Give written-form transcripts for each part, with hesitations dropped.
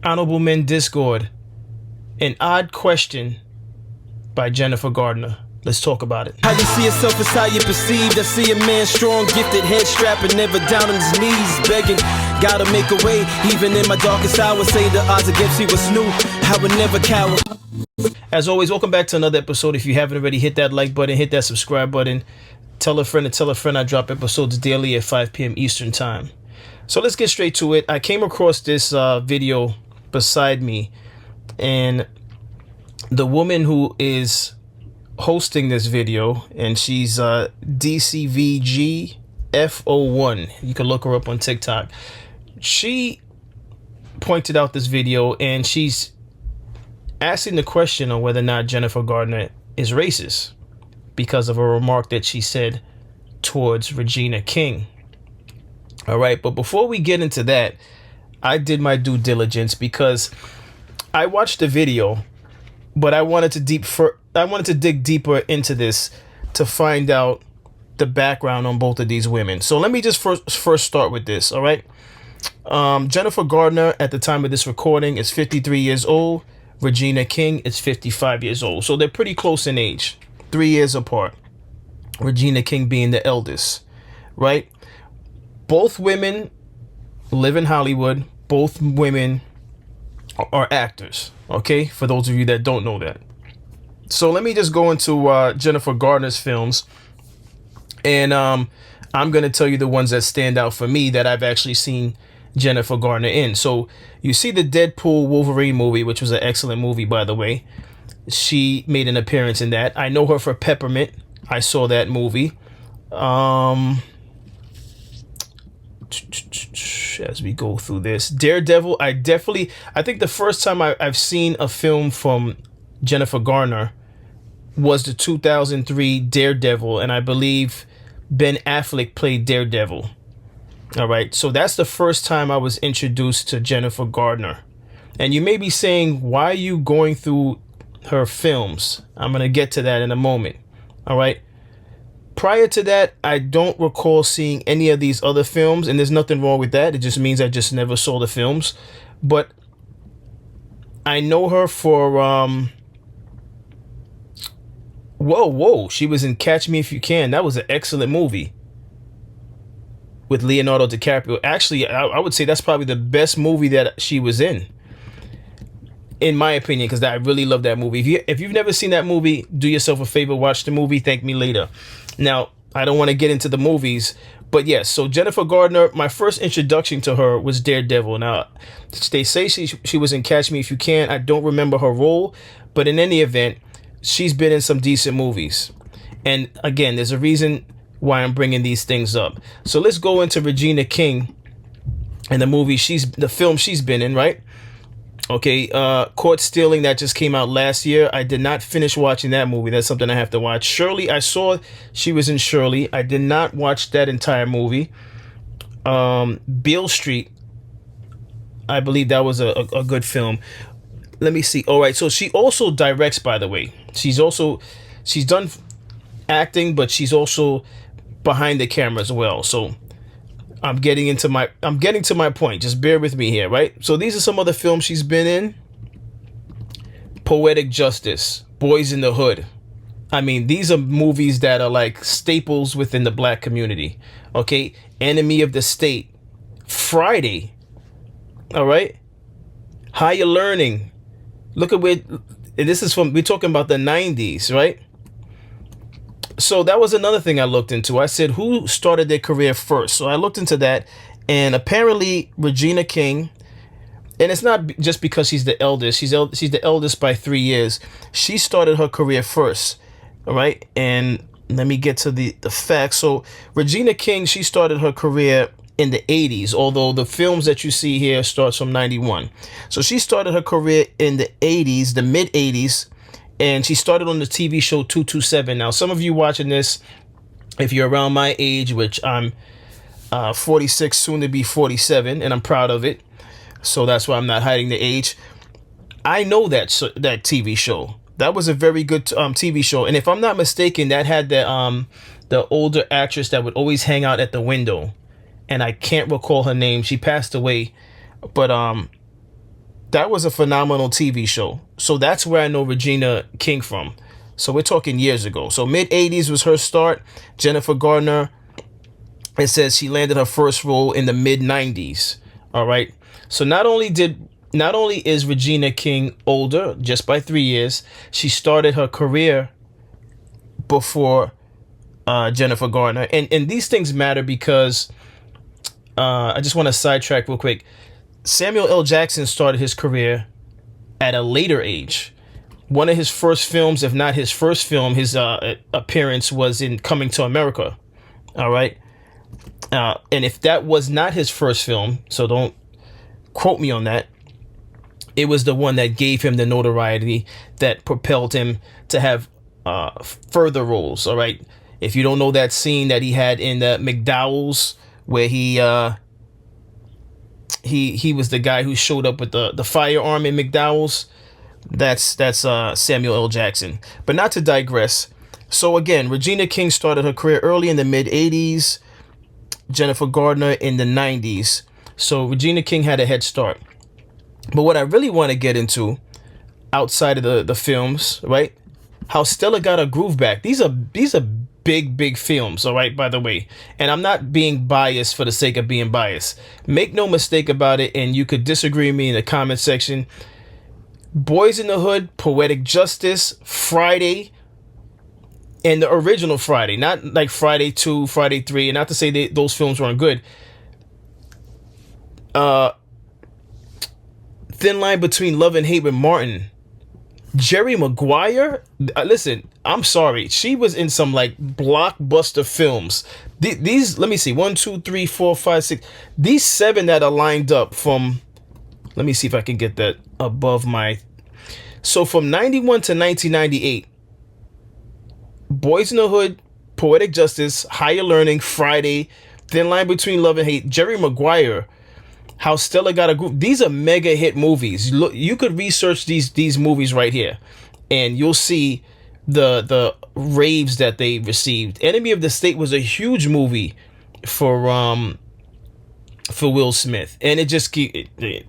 Honorable Men Discord, An Odd Question by Jennifer Garner. Let's talk about it. How you see yourself is how you perceived. I see a man strong, gifted, head strapping, never down on his knees, begging. Gotta make a way, even in my darkest hour. Say the odds against me was new. I would never cower. As always, welcome back to another episode. If you haven't already, hit that like button, hit that subscribe button. Tell a friend to tell a friend. I drop episodes daily at 5 p.m. Eastern time. So let's get straight to it. I came across this video beside me, and the woman who is hosting this video, and she's DCVGF01. You can look her up on TikTok. She pointed out this video, and she's asking the question on whether or not Jennifer Garner is racist because of a remark that she said towards Regina King. All right, but before we get into that, I did my due diligence because I watched the video, but I wanted to dig deeper into this to find out the background on both of these women. So let me just first start with this. All right, Jennifer Garner at the time of this recording is 53 years old. Regina King is 55 years old. So they're pretty close in age, 3 years apart. Regina King being the eldest, right? Both women live in Hollywood. Both women are actors, okay? For those of you that don't know that. So let me just go into Jennifer Garner's films. And I'm going to tell you the ones that stand out for me that I've actually seen Jennifer Garner in. So you see the Deadpool Wolverine movie, which was an excellent movie, by the way. She made an appearance in that. I know her for Peppermint. I saw that movie. As we go through this, Daredevil, I think the first time I've seen a film from Jennifer Garner was the 2003 Daredevil, and I believe Ben Affleck played Daredevil. All right, so that's the first time I was introduced to Jennifer Garner. And you may be saying, why are you going through her films? I'm going to get to that in a moment. All right. Prior to that, I don't recall seeing any of these other films, and there's nothing wrong with that. It just means I just never saw the films. But I know her for whoa, she was in Catch Me If You Can. That was an excellent movie with Leonardo DiCaprio. Actually, I would say that's probably the best movie that she was in my opinion, because I really love that movie. If you've never seen that movie, do yourself a favor, watch the movie, thank me later. Now, I don't want to get into the movies, but yes, so Jennifer Garner, my first introduction to her was Daredevil. Now, they say she was in Catch Me If You Can. I don't remember her role, but in any event, she's been in some decent movies. And again, there's a reason why I'm bringing these things up. So let's go into Regina King and the film she's been in, right? Okay, Caught Stealing, that just came out last year. I did not finish watching that movie. That's something I have to watch. Shirley, I saw she was in Shirley. I did not watch that entire movie. Beale Street, I believe that was a good film. Let me see. All right, so she also directs, by the way. She's done acting, but she's also behind the camera as well. So I'm getting to my point. Just bear with me here, right? So these are some other films she's been in. Poetic Justice, Boys in the Hood. I mean, these are movies that are like staples within the black community. Okay, Enemy of the State, Friday. All right, Higher Learning. Look at where this is from. We're talking about the 90s, right? So that was another thing I looked into. I said, who started their career first? So I looked into that, and apparently Regina King, and it's not just because she's the eldest. She's the eldest by 3 years. She started her career first, all right? And let me get to the facts. So Regina King, she started her career in the 80s, although the films that you see here starts from 91. So she started her career in the 80s, the mid 80s. And she started on the TV show 227. Now, some of you watching this, if you're around my age, which I'm 46, soon to be 47, and I'm proud of it. So that's why I'm not hiding the age. I know that TV show. That was a very good TV show. And if I'm not mistaken, that had the older actress that would always hang out at the window. And I can't recall her name. She passed away. But That was a phenomenal TV show. So that's where I know Regina King from. So we're talking years ago. So mid 80s was her start. Jennifer Garner, it says she landed her first role in the mid 90s. All right. So not only is Regina King older just by 3 years, she started her career before Jennifer Garner. And these things matter because I just want to sidetrack real quick. Samuel L. Jackson started his career at a later age. One of his first films, if not his first film, his appearance was in Coming to America. All right. And if that was not his first film, so don't quote me on that, it was the one that gave him the notoriety that propelled him to have further roles. All right. If you don't know that scene that he had in the McDowell's, where he was the guy who showed up with the firearm in McDowell's, that's Samuel L. Jackson. But not to digress. So again, Regina King started her career early in the mid 80s. Jennifer Garner in the 90s. So Regina King had a head start. But what I really want to get into, outside of the films, right? How Stella got her groove back. These are big films, all right, by the way. And I'm not being biased for the sake of being biased. Make no mistake about it, and you could disagree with me in the comment section. Boys in the Hood, Poetic Justice, Friday, and the original Friday, not like Friday 2, Friday 3, and not to say those films weren't good. Thin Line Between Love and Hate with Martin. Jerry Maguire, listen, I'm sorry, she was in some like blockbuster films. These, let me see, 1, 2, 3, 4, 5, 6. These 7 that are lined up from, let me see if I can get that above my. So from 91 to 1998, Boys in the Hood, Poetic Justice, Higher Learning, Friday, Thin Line Between Love and Hate, Jerry Maguire, How Stella Got a Group. These are mega hit movies. Look, you could research these movies right here, and you'll see the raves that they received. Enemy of the State was a huge movie for Will Smith, and it just it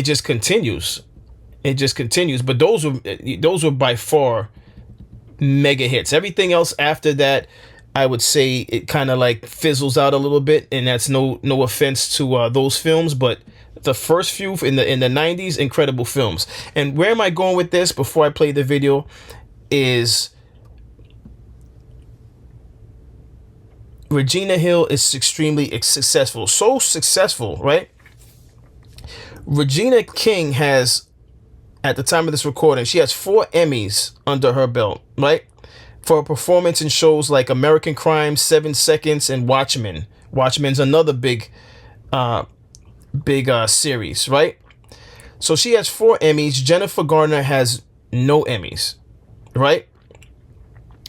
just continues. It just continues. But those were by far mega hits. Everything else after that, I would say it kind of like fizzles out a little bit, and that's no offense to those films, but the first few in the 90s, incredible films. And where am I going with this before I play the video is Regina Hill is extremely successful. So successful, right? Regina King has, at the time of this recording, she has 4 Emmys under her belt, right? For a performance in shows like American Crime, 7 Seconds, and Watchmen. Watchmen's another big series, right? So she has 4 Emmys. Jennifer Garner has no Emmys, right?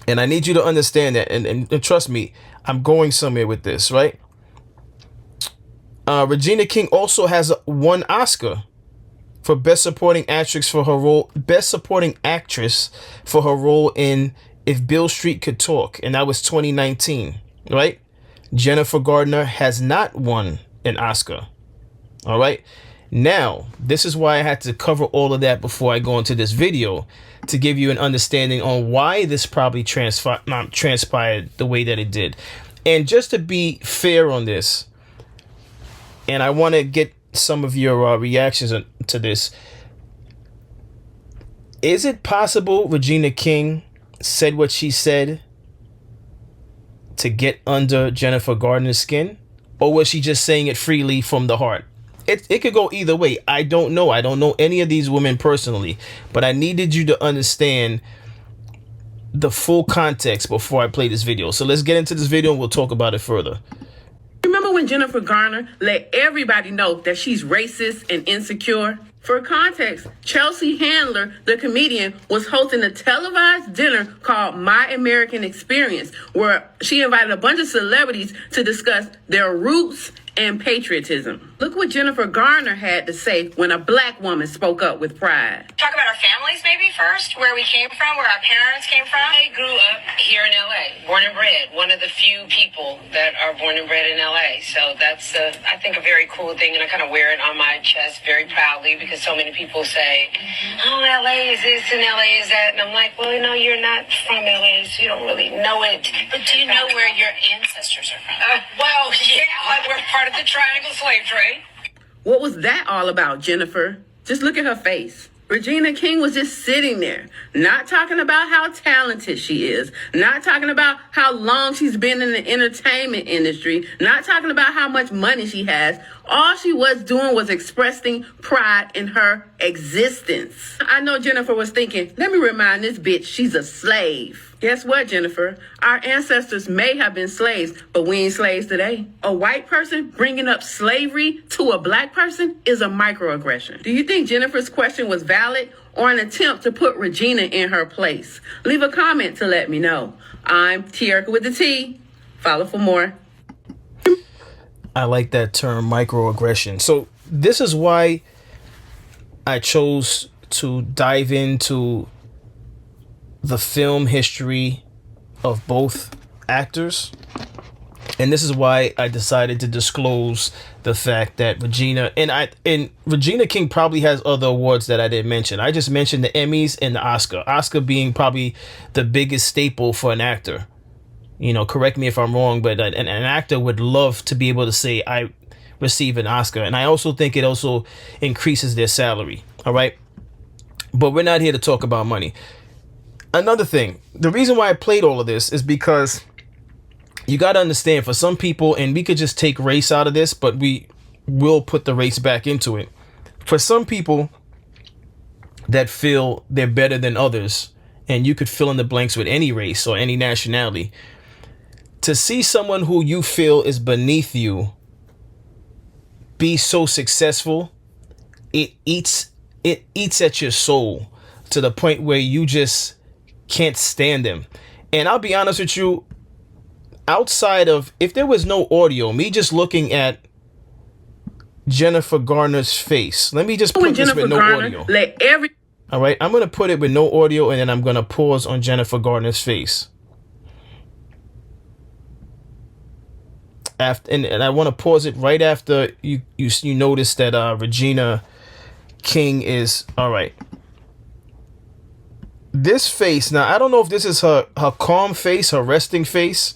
And I need you to understand that, and trust me, I'm going somewhere with this, right? Regina King also has 1 Oscar for Best Supporting Actress for her role in If Beale Street Could Talk, and that was 2019, right? Jennifer Garner has not won an Oscar. All right. Now, this is why I had to cover all of that before I go into this video, to give you an understanding on why this probably transpired the way that it did. And just to be fair on this, and I want to get some of your reactions to this. Is it possible Regina King said what she said to get under Jennifer Garner's skin? Or was she just saying it freely from the heart? It could go either way. I don't know. I don't know any of these women personally, but I needed you to understand the full context before I play this video. So let's get into this video and we'll talk about it further. Remember when Jennifer Garner let everybody know that she's racist and insecure? For context, Chelsea Handler, the comedian, was hosting a televised dinner called My American Experience, where she invited a bunch of celebrities to discuss their roots and patriotism. Look what Jennifer Garner had to say when a black woman spoke up with pride. Talk about our families maybe first, where we came from, where our parents came from. I grew up here in LA, born and bred, one of the few people that are born and bred in LA. So that's, I think, a very cool thing, and I kind of wear it on my chest very proudly because so many people say, oh, LA is this and LA is that. And I'm like, well, no, you're not from LA, so you don't really know it. But do you know where your ancestors are from? Well, yeah, we're part of the triangle slave trade. What was that all about, Jennifer? Just look at her face. Regina King was just sitting there, not talking about how talented she is, not talking about how long she's been in the entertainment industry, not talking about how much money she has. All she was doing was expressing pride in her existence. I know Jennifer was thinking, let me remind this bitch she's a slave. Guess what, Jennifer? Our ancestors may have been slaves, but we ain't slaves today. A white person bringing up slavery to a black person is a microaggression. Do you think Jennifer's question was valid or an attempt to put Regina in her place? Leave a comment to let me know. I'm Tierka with the T. Follow for more. I like that term, microaggression. So this is why I chose to dive into the film history of both actors. And this is why I decided to disclose the fact that Regina and Regina King probably has other awards that I didn't mention. I just mentioned the Emmys and the Oscar. Oscar being probably the biggest staple for an actor. You know, correct me if I'm wrong, but an actor would love to be able to say, I receive an Oscar. And I also think it also increases their salary. All right. But we're not here to talk about money. Another thing, the reason why I played all of this is because you got to understand, for some people, and we could just take race out of this, but we will put the race back into it. For some people that feel they're better than others, and you could fill in the blanks with any race or any nationality, to see someone who you feel is beneath you be so successful, it eats at your soul to the point where you just can't stand them. And I'll be honest with you, outside of, if there was no audio, me just looking at Jennifer Garner's face, let me just put this with no audio. All right, I'm going to put it with no audio, and then I'm going to pause on Jennifer Garner's face. And I want to pause it right after you notice that Regina King is, all right. This face, now I don't know if this is her calm face, her resting face.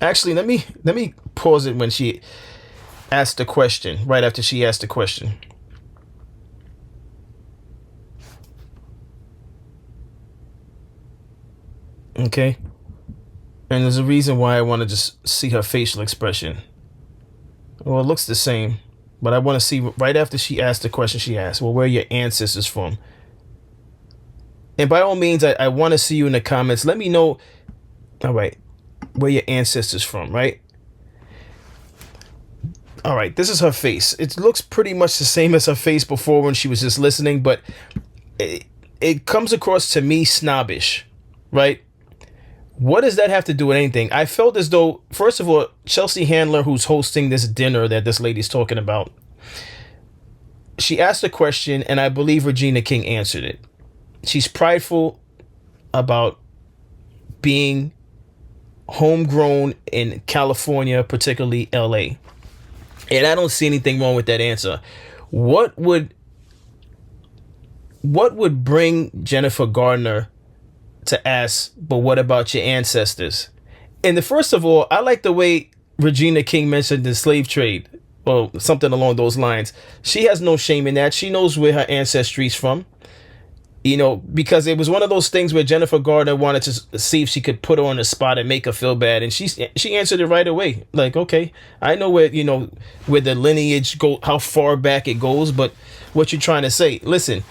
Actually, let me pause it when she asked the question, right after she asked the question. Okay. And there's a reason why I want to just see her facial expression. Well, it looks the same, but I want to see right after she asked the question she asked, well, where are your ancestors from? And by all means, I want to see you in the comments. Let me know, all right, where your ancestors from, right? All right, this is her face. It looks pretty much the same as her face before when she was just listening, but it comes across to me snobbish, right? What does that have to do with anything? I felt as though, first of all, Chelsea Handler, who's hosting this dinner that this lady's talking about, she asked a question, and I believe Regina King answered it. She's prideful about being homegrown in California, particularly LA. And I don't see anything wrong with that answer. What would bring Jennifer Garner to ask, but what about your ancestors? And first of all, I like the way Regina King mentioned the slave trade, or something along those lines. She has no shame in that. She knows where her ancestry's from. You know, because it was one of those things where Jennifer Garner wanted to see if she could put her on the spot and make her feel bad. And she answered it right away. Like, okay, I know where the lineage go, how far back it goes, but what you're trying to say. Listen,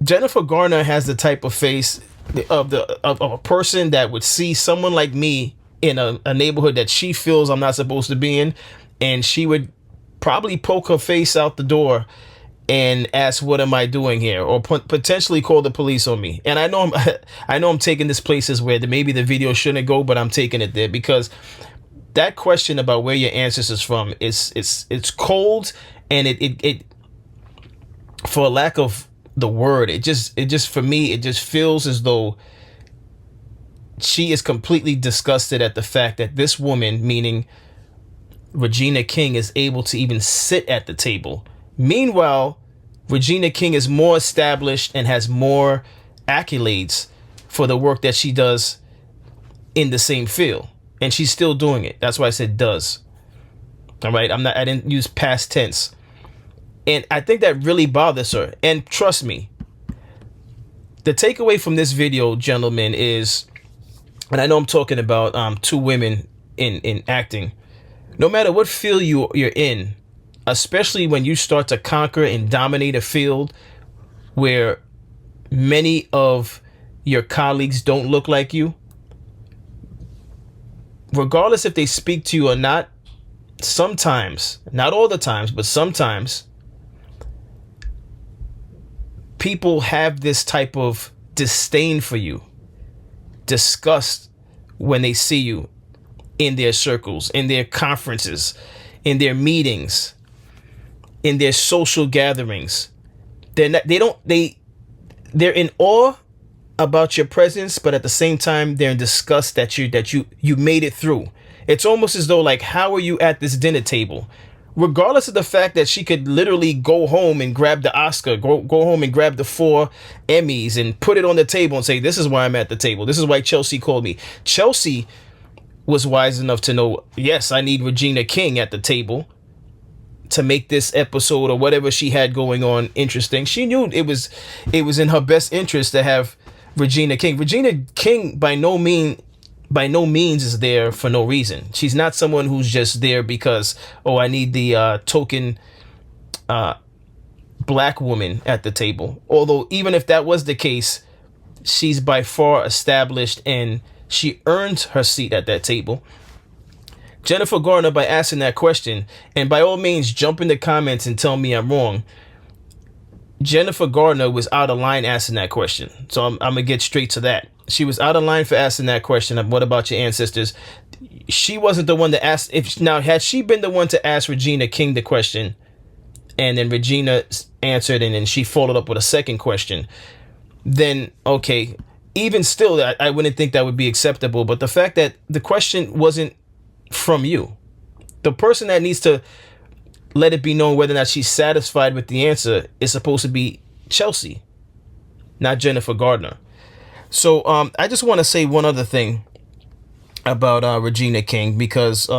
Jennifer Garner has the type of face of a person that would see someone like me in a neighborhood that she feels I'm not supposed to be in, and she would probably poke her face out the door and ask, what am I doing here, or potentially call the police on me. And I know I'm taking this places where maybe the video shouldn't go, but I'm taking it there because that question about where your ancestors from is it's cold, and it for lack of the word, it just for me, it just feels as though she is completely disgusted at the fact that this woman, meaning Regina King, is able to even sit at the table. Meanwhile, Regina King is more established and has more accolades for the work that she does in the same field. And she's still doing it. That's why I said does. All right. I didn't use past tense. And I think that really bothers her. And trust me, the takeaway from this video, gentlemen, is, and I know I'm talking about two women in acting. No matter what field you're in, especially when you start to conquer and dominate a field where many of your colleagues don't look like you, regardless if they speak to you or not, sometimes, not all the times, but sometimes, people have this type of disdain for you, disgust when they see you in their circles, in their conferences, in their meetings, in their social gatherings. They're in awe about your presence, but at the same time they're in disgust that you made it through. It's almost as though, like, how are you at this dinner table? Regardless of the fact that she could literally go home and grab the Oscar, go home and grab the 4 Emmys and put it on the table and say, this is why I'm at the table. This is why Chelsea called me. Chelsea was wise enough to know, yes, I need Regina King at the table to make this episode or whatever she had going on interesting. She knew it was in her best interest to have Regina King. Regina King by no means is there for no reason. She's not someone who's just there because, oh, I need the token black woman at the table. Although even if that was the case, she's by far established and she earned her seat at that table. Jennifer Garner, by asking that question, and by all means jump in the comments and tell me I'm wrong, Jennifer Garner was out of line asking that question. So I'm going to get straight to that. She was out of line for asking that question of what about your ancestors. She wasn't the one to ask. Had she been the one to ask Regina King the question, and then Regina answered, and then she followed up with a second question, then okay, even still, I wouldn't think that would be acceptable. But the fact that the question wasn't from you, the person that needs to let it be known whether or not she's satisfied with the answer is supposed to be Chelsea, not Jennifer Gardner. So I just want to say one other thing about Regina King, because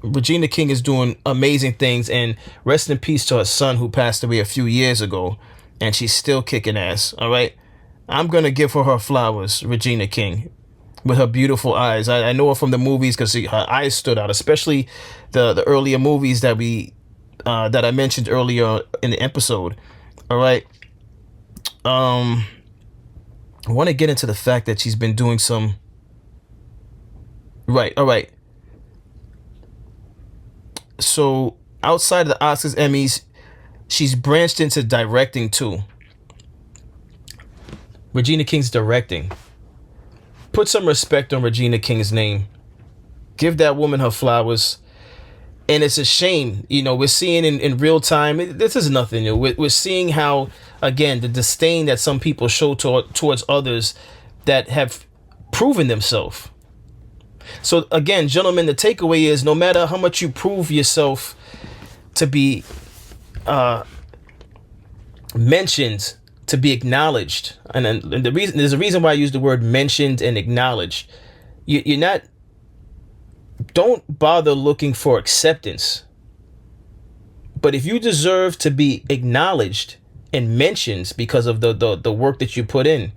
Regina King is doing amazing things, and rest in peace to her son who passed away a few years ago, and she's still kicking ass. All right, I'm gonna give her flowers, Regina King, with her beautiful eyes. I know her from the movies because her eyes stood out, especially the earlier movies that I mentioned earlier in the episode. All right. I want to get into the fact that she's been doing some. Right. All right. So outside of the Oscars, Emmys, she's branched into directing too. Regina King's directing. Put some respect on Regina King's name. Give that woman her flowers. And it's a shame, we're seeing in real time, this is nothing new. We're seeing how, again, the disdain that some people show towards others that have proven themselves. So again, gentlemen, the takeaway is no matter how much you prove yourself to be mentioned, to be acknowledged, and there's a reason why I use the word mentioned and acknowledged. You're not. Don't bother looking for acceptance. But if you deserve to be acknowledged and mentioned because of the work that you put in,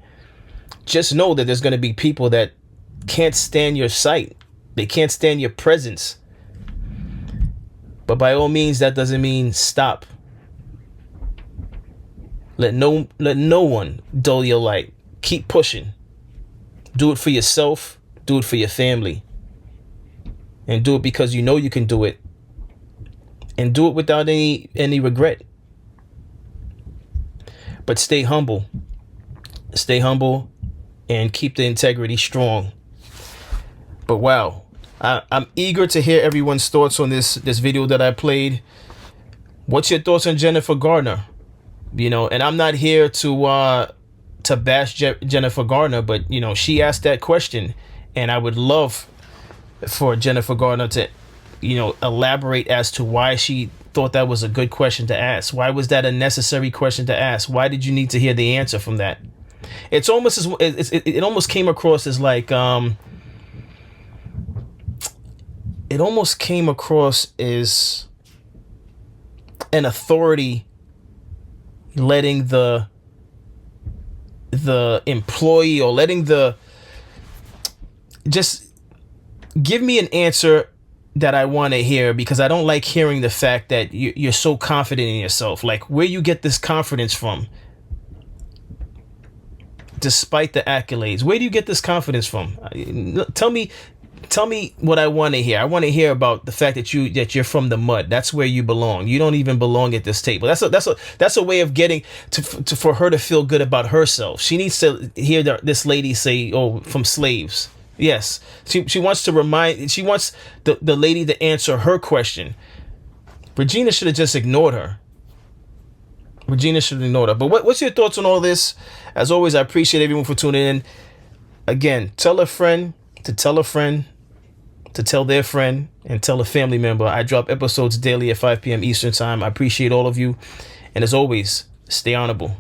just know that there's going to be people that can't stand your sight. They can't stand your presence. But by all means, that doesn't mean stop. Let no one dull your light. Keep pushing. Do it for yourself. Do it for your family. And do it because you know you can do it. And do it without any regret. But stay humble. Stay humble and keep the integrity strong. But wow, I'm eager to hear everyone's thoughts on this video that I played. What's your thoughts on Jennifer Garner? You know, and I'm not here to bash Jennifer Garner, but you know, she asked that question, and I would love for Jennifer Garner to, you know, elaborate as to why she thought that was a good question to ask. Why was that a necessary question to ask? Why did you need to hear the answer from that? It's almost as it almost came across as like it almost came across as an authority letting the employee, or letting the, just give me an answer that I want to hear, because I don't like hearing the fact that you're so confident in yourself. Like, where you get this confidence from? Despite the accolades, where do you get this confidence from? Tell me what I want to hear. I want to hear about the fact that you're from the mud. That's where you belong. You don't even belong at this table. That's a way of getting to for her to feel good about herself. She needs to hear this lady say, "Oh, from slaves." Yes, she wants to remind. She wants the lady to answer her question. Regina should have just ignored her. Regina should have ignored her. But what's your thoughts on all this? As always, I appreciate everyone for tuning in. Again, tell a friend to tell a friend to tell their friend and tell a family member. I drop episodes daily at 5 p.m. Eastern time. I appreciate all of you. And as always, stay honorable.